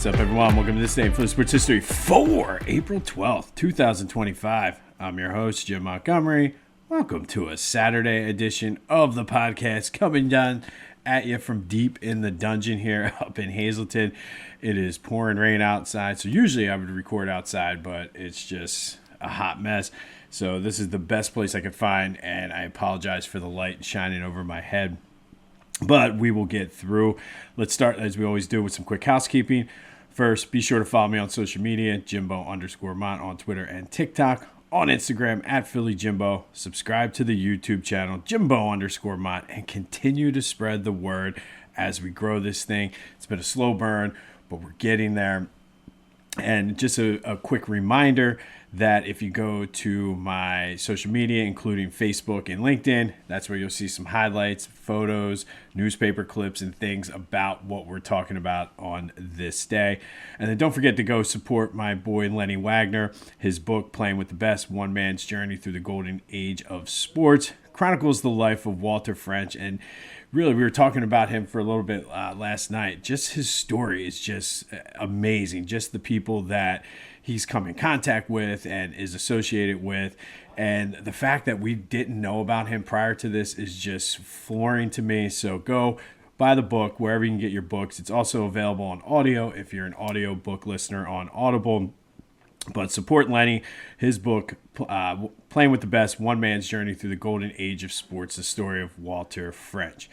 What's up, everyone? Welcome to this day in Phillies sports history for April 12th, 2025. I'm your host, Jim Montgomery. Welcome to a Saturday edition of the podcast, coming down at you from deep in the dungeon here up in Hazleton. It is pouring rain outside, so usually I would record outside, but it's just a hot mess. So this is the best place I could find, and I apologize for the light shining over my head. But we will get through. Let's start, as we always do, with some quick housekeeping. First, be sure to follow me on social media, Jimbo_Mont on Twitter and TikTok. On Instagram, at PhillyJimbo. Subscribe to the YouTube channel, Jimbo_Mont, and continue to spread the word as we grow this thing. It's been a slow burn, but we're getting there. And just a quick reminder that if you go to my social media, including Facebook and LinkedIn, that's where you'll see some highlights, photos, newspaper clips, and things about what we're talking about on this day. And then don't forget to go support my boy Lenny Wagner. His book, Playing with the Best, One Man's Journey Through the Golden Age of Sports, chronicles the life of Walter French. And really, we were talking about him for a little bit last night. Just his story is just amazing. Just the people that he's come in contact with and is associated with. And the fact that we didn't know about him prior to this is just flooring to me. So go buy the book wherever you can get your books. It's also available on audio if you're an audio book listener on Audible. But support Lenny, his book, Playing with the Best, One Man's Journey Through the Golden Age of Sports, the story of Walter French.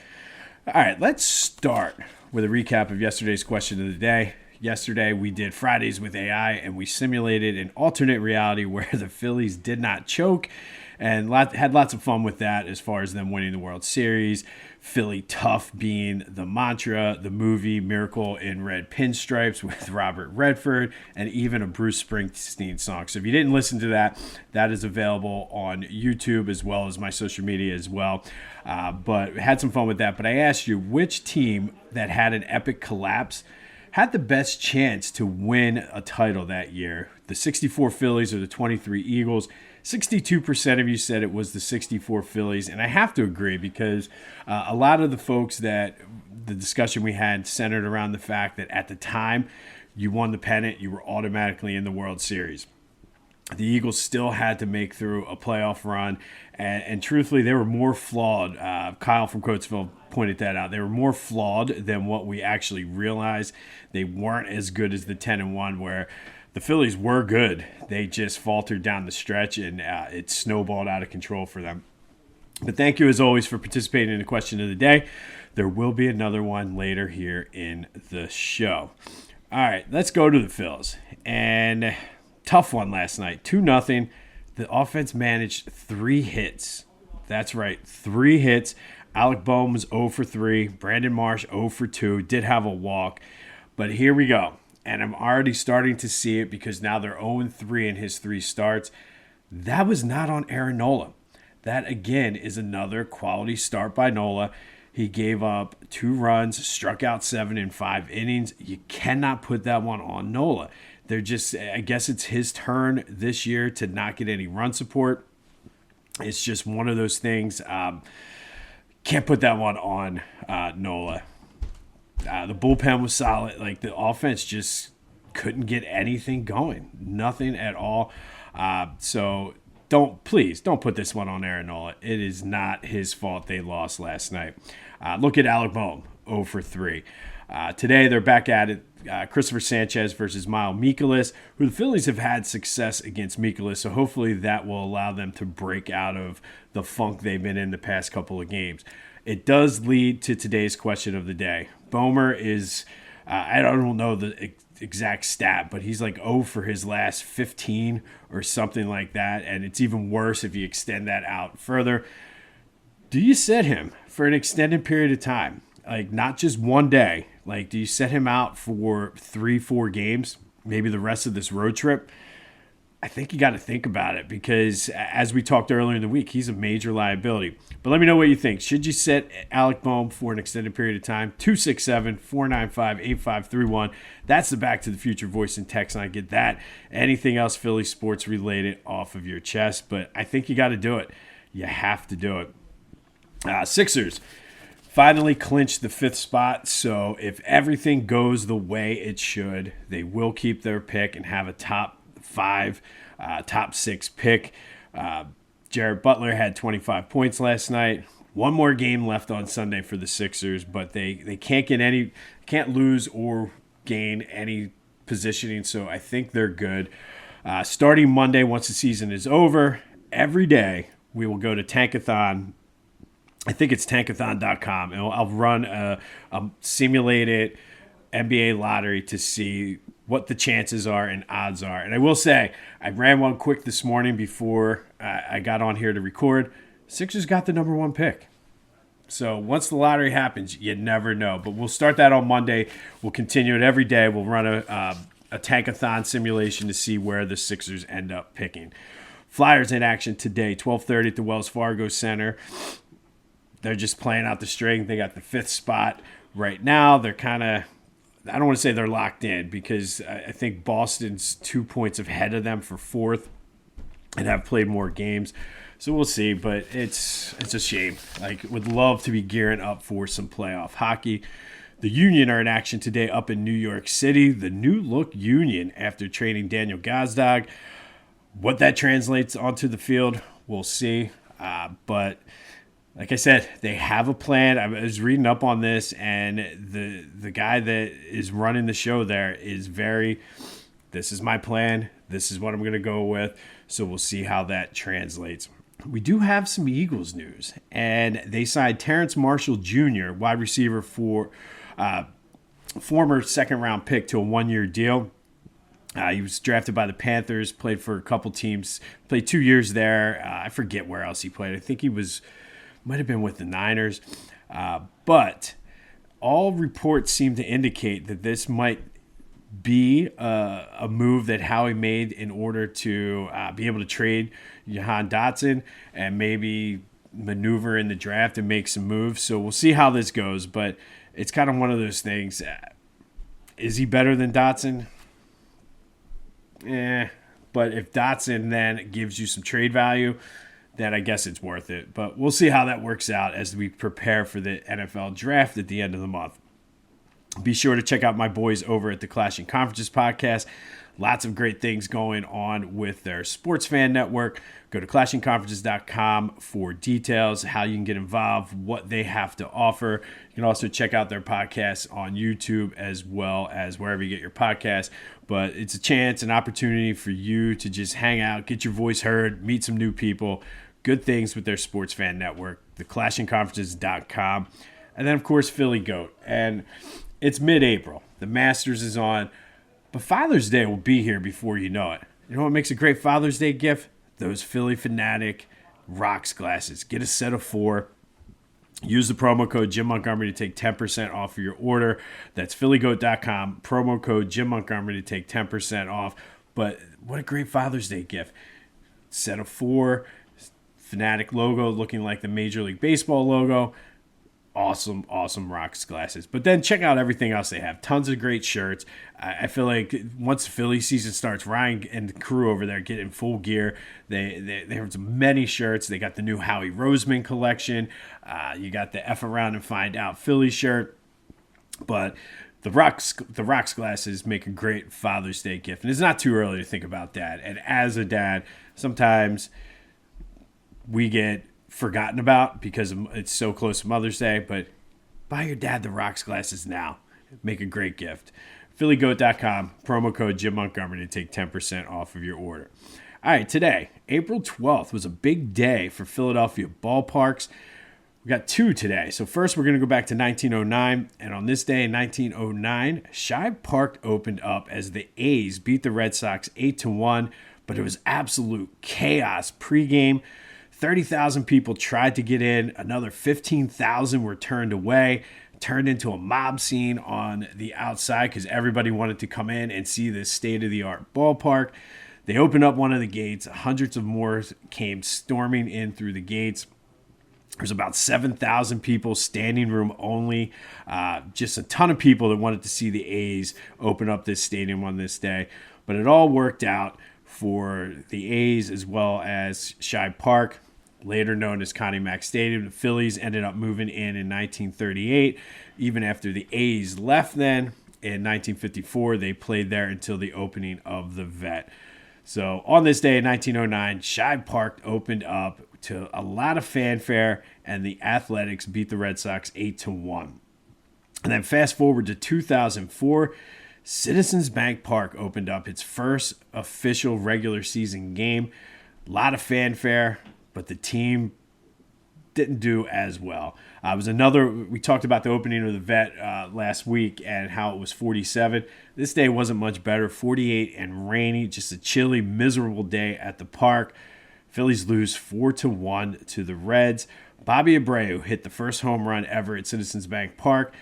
All right, let's start with a recap of yesterday's question of the day. Yesterday, we did Fridays with AI, and we simulated an alternate reality where the Phillies did not choke, and had lots of fun with that as far as them winning the World Series. Philly Tough being the mantra, the movie Miracle in Red Pinstripes with Robert Redford, and even a Bruce Springsteen song. So if you didn't listen to that, that is available on YouTube as well as my social media as well. But had some fun with that. But I asked you which team that had an epic collapse had the best chance to win a title that year. The 64 Phillies or the 23 Eagles. 62% of you said it was the 64 Phillies, and I have to agree because a lot of the folks that the discussion we had centered around the fact that at the time you won the pennant, you were automatically in the World Series. The Eagles still had to make through a playoff run, and truthfully, they were more flawed. Kyle from Coatesville pointed that out. They were more flawed than what we actually realized. They weren't as good as the 10-1, where the Phillies were good. They just faltered down the stretch, and it snowballed out of control for them. But thank you, as always, for participating in the question of the day. There will be another one later here in the show. All right, let's go to the Phils. And tough one last night, 2-0. The offense managed 3 hits. That's right, 3 hits. Alec Bohm was 0 for 3. Brandon Marsh 0 for 2. Did have a walk. But here we go. And I'm already starting to see it because now they're 0-3 in his 3 starts. That was not on Aaron Nola. That, again, is another quality start by Nola. He gave up 2 runs, struck out 7 in 5 innings. You cannot put that one on Nola. They're just, I guess it's his turn this year to not get any run support. It's just one of those things. Can't put that one on Nola. The bullpen was solid. Like, the offense just couldn't get anything going. Nothing at all. So please don't put this one on Aaron Nola. It is not his fault they lost last night. Look at Alec Bohm, 0 for 3. Today they're back at it. Christopher Sanchez versus Miles Mikolas, who the Phillies have had success against Mikolas, so hopefully that will allow them to break out of the funk they've been in the past couple of games. It does lead to today's question of the day. Boehmer is, I don't know the exact stat, but he's like 0 for his last 15 or something like that, and it's even worse if you extend that out further. Do you sit him for an extended period of time? Like, not just one day. Like, do you set him out for 3-4 games, maybe the rest of this road trip? I think you got to think about it because, as we talked earlier in the week, he's a major liability. But let me know what you think. Should you set Alec Bohm for an extended period of time? 267-495-8531. That's the Back to the Future voice and text line. Get that. Anything else Philly sports related off of your chest. But I think you got to do it. You have to do it. Sixers finally clinched the 5th spot. So if everything goes the way it should, they will keep their pick and have a top 5, top 6 pick. Jared Butler had 25 points last night. One more game left on Sunday for the Sixers, but they can't lose or gain any positioning. So I think they're good. Starting Monday, once the season is over, every day we will go to Tankathon. I think it's tankathon.com, and I'll run a simulated NBA lottery to see what the chances are and odds are. And I will say, I ran one quick this morning before I got on here to record. Sixers got the number 1 pick. So once the lottery happens, you never know. But we'll start that on Monday. We'll continue it every day. We'll run a Tankathon simulation to see where the Sixers end up picking. Flyers in action today, 12:30 at the Wells Fargo Center. They're just playing out the string. They got the 5th spot right now. They're kind of, I don't want to say they're locked in, because I think Boston's 2 points ahead of them for 4th and have played more games. So we'll see, but it's a shame. Like, would love to be gearing up for some playoff hockey. The Union are in action today up in New York City. The new look Union after trading Daniel Gazdag. What that translates onto the field, we'll see. But like I said, they have a plan. I was reading up on this, and the guy that is running the show there is this is my plan. This is what I'm going to go with. So we'll see how that translates. We do have some Eagles news, and they signed Terrence Marshall Jr., wide receiver for former second-round pick, to a 1-year deal. He was drafted by the Panthers, played for a couple teams, played 2 years there. I forget where else he played. I think he might have been with the Niners. But all reports seem to indicate that this might be a move that Howie made in order to be able to trade Jahan Dotson and maybe maneuver in the draft and make some moves. So we'll see how this goes, but it's kind of one of those things. Is he better than Dotson? But if Dotson then gives you some trade value, then I guess it's worth it. But we'll see how that works out as we prepare for the NFL draft at the end of the month. Be sure to check out my boys over at the Clashing Conferences podcast. Lots of great things going on with their sports fan network. Go to clashingconferences.com for details, how you can get involved, what they have to offer. You can also check out their podcasts on YouTube as well as wherever you get your podcasts. But it's a chance, an opportunity for you to just hang out, get your voice heard, meet some new people. Good things with their sports fan network, the clashingconferences.com. And then, of course, Philly Goat. And it's mid-April. The Masters is on. But Father's Day will be here before you know it. You know what makes a great Father's Day gift? Those Philly Fanatic rocks glasses. Get a set of 4. Use the promo code Jim Montgomery to take 10% off of your order. That's phillygoat.com. Promo code Jim Montgomery to take 10% off. But what a great Father's Day gift. Set of 4. Fanatic logo looking like the Major League Baseball logo. Awesome rocks glasses. But then check out everything else they have. Tons of great shirts. I feel like once the Philly season starts, Ryan and the crew over there get in full gear. They have many shirts. They got the new Howie Roseman collection. You got the F Around and Find Out Philly shirt. But the rocks glasses make a great Father's Day gift. And it's not too early to think about that. And as a dad, sometimes we get forgotten about because it's so close to Mother's Day, but buy your dad the rocks glasses now. Make a great gift. phillygoat.com, promo code Jim Montgomery to take 10% off of your order. All right, today, April 12th, was a big day for Philadelphia ballparks. We got 2 today. So first, we're going to go back to 1909, and on this day in 1909, Shibe Park opened up as the A's beat the Red Sox 8-1, but it was absolute chaos pregame. 30,000 people tried to get in. Another 15,000 were turned away. Turned into a mob scene on the outside because everybody wanted to come in and see this state-of-the-art ballpark. They opened up one of the gates. Hundreds of more came storming in through the gates. There's about 7,000 people, standing room only. Just a ton of people that wanted to see the A's open up this stadium on this day. But it all worked out for the A's as well as Shibe Park. later known as Connie Mack Stadium. The Phillies ended up moving in 1938, even after the A's left then. In 1954, they played there until the opening of the Vet. So on this day in 1909, Shibe Park opened up to a lot of fanfare, and the Athletics beat the Red Sox 8-1. And then fast forward to 2004, Citizens Bank Park opened up its first official regular season game. A lot of fanfare, but the team didn't do as well. It was we talked about the opening of the Vet last week and how it was 47. This day wasn't much better, 48 and rainy, just a chilly, miserable day at the park. Phillies lose 4-1 to the Reds. Bobby Abreu hit the first home run ever at Citizens Bank Park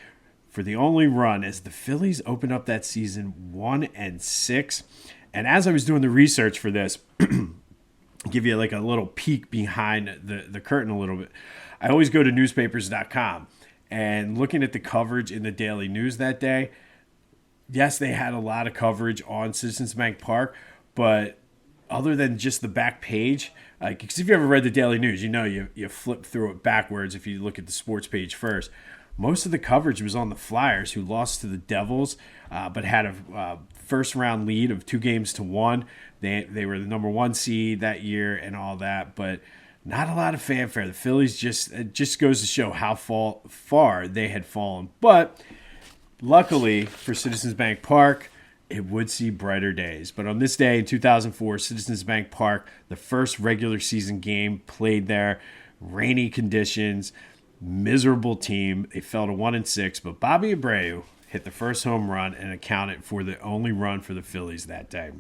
for the only run as the Phillies opened up that season 1-6. And as I was doing the research for this, give you like a little peek behind the curtain a little bit. I always go to newspapers.com, and looking at the coverage in the Daily News that day, yes, they had a lot of coverage on Citizens Bank Park, but other than just the back page, because if you ever read the Daily News, you know you flip through it backwards if you look at the sports page first. Most of the coverage was on the Flyers, who lost to the Devils, but had a first-round lead of 2-1. They were the number 1 seed that year and all that, but not a lot of fanfare. The Phillies it just goes to show how far they had fallen. But luckily for Citizens Bank Park, it would see brighter days. But on this day in 2004, Citizens Bank Park, the first regular season game played there, rainy conditions, miserable team. They fell to 1-6, but Bobby Abreu hit the first home run and accounted for the only run for the Phillies that day.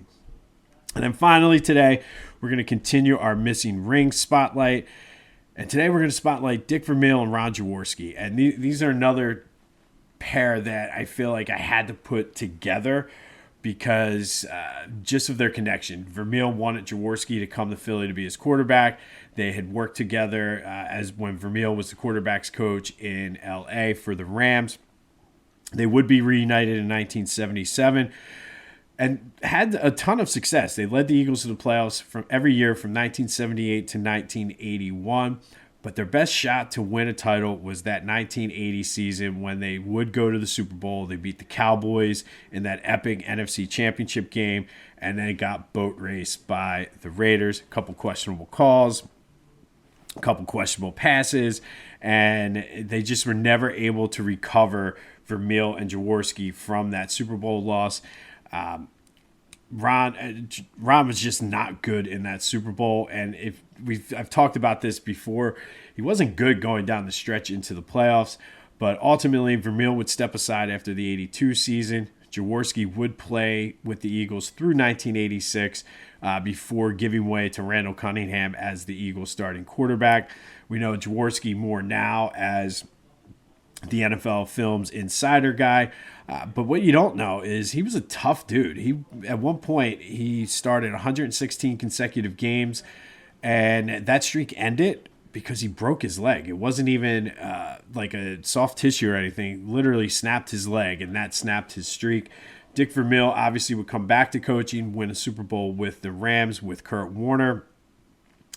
And then finally today, we're going to continue our missing ring spotlight. And today we're going to spotlight Dick Vermeil and Ron Jaworski. And these are another pair that I feel like I had to put together because just of their connection. Vermeil wanted Jaworski to come to Philly to be his quarterback. They had worked together as when Vermeil was the quarterback's coach in L.A. for the Rams. They would be reunited in 1977 and had a ton of success. They led the Eagles to the playoffs from every year from 1978 to 1981. But their best shot to win a title was that 1980 season when they would go to the Super Bowl. They beat the Cowboys in that epic NFC Championship game, and then got boat raced by the Raiders. A couple questionable calls, a couple questionable passes, and they just were never able to recover Vermeil and Jaworski from that Super Bowl loss. Ron was just not good in that Super Bowl, and I've talked about this before. He wasn't good going down the stretch into the playoffs, but ultimately Vermeil would step aside after the 82 season. Jaworski would play with the Eagles through 1986 before giving way to Randall Cunningham as the Eagles starting quarterback. We know Jaworski more now as the NFL Films insider guy. But what you don't know is he was a tough dude. At one point, he started 116 consecutive games, and that streak ended because he broke his leg. It wasn't even like a soft tissue or anything. Literally snapped his leg, and that snapped his streak. Dick Vermeil obviously would come back to coaching, win a Super Bowl with the Rams with Kurt Warner.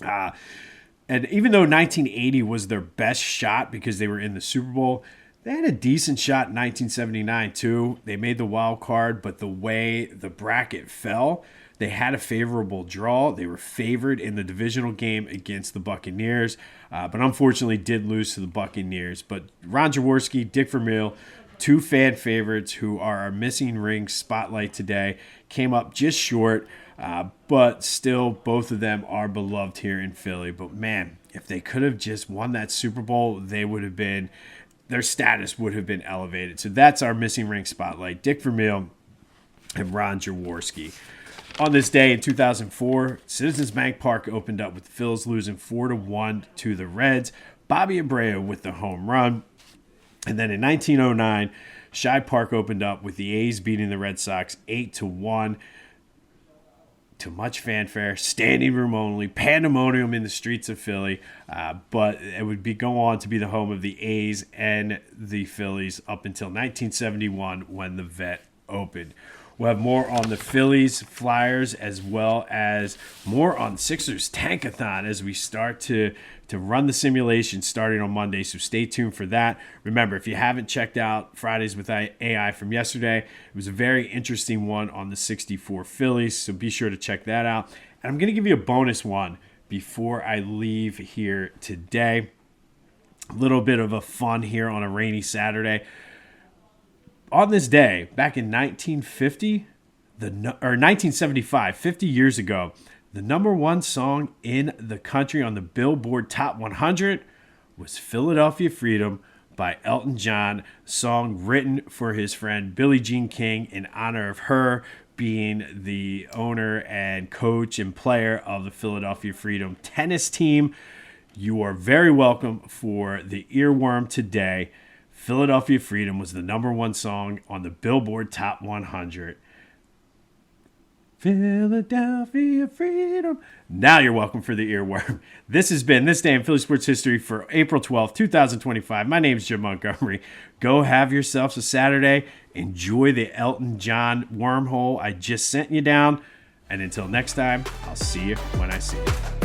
And even though 1980 was their best shot because they were in the Super Bowl, they had a decent shot in 1979 too. They made the wild card, but the way the bracket fell, they had a favorable draw. They were favored in the divisional game against the Buccaneers, but unfortunately did lose to the Buccaneers. But Ron Jaworski, Dick Vermeil, two fan favorites who are our missing ring spotlight today, came up just short, but still both of them are beloved here in Philly. But man, if they could have just won that Super Bowl, their status would have been elevated. So that's our missing ring spotlight, Dick Vermeil and Ron Jaworski. On this day in 2004, Citizens Bank Park opened up with the Phillies losing 4-1 to the Reds. Bobby Abreu with the home run. And then in 1909, Shibe Park opened up with the A's beating the Red Sox 8-1. To much fanfare, standing room only, pandemonium in the streets of Philly, but it would go on to be the home of the A's and the Phillies up until 1971 when the Vet opened. We'll have more on the Phillies, Flyers, as well as more on Sixers Tankathon as we start to run the simulation starting on Monday. So stay tuned for that. Remember, if you haven't checked out Fridays with AI from yesterday, it was a very interesting one on the 64 Phillies. So be sure to check that out. And I'm going to give you a bonus one before I leave here today. A little bit of a fun here on a rainy Saturday. On this day, back in 1950, or 1975, 50 years ago, the number one song in the country on the Billboard Top 100 was Philadelphia Freedom by Elton John, a song written for his friend Billie Jean King in honor of her being the owner and coach and player of the Philadelphia Freedom tennis team. You are very welcome for the earworm today. Philadelphia Freedom was the number one song on the Billboard Top 100. Philadelphia Freedom. Now you're welcome for the earworm. This has been This Day in Philly Sports History for April 12th, 2025. My name is Jim Montgomery. Go have yourselves a Saturday. Enjoy the Elton John wormhole I just sent you down. And until next time, I'll see you when I see you.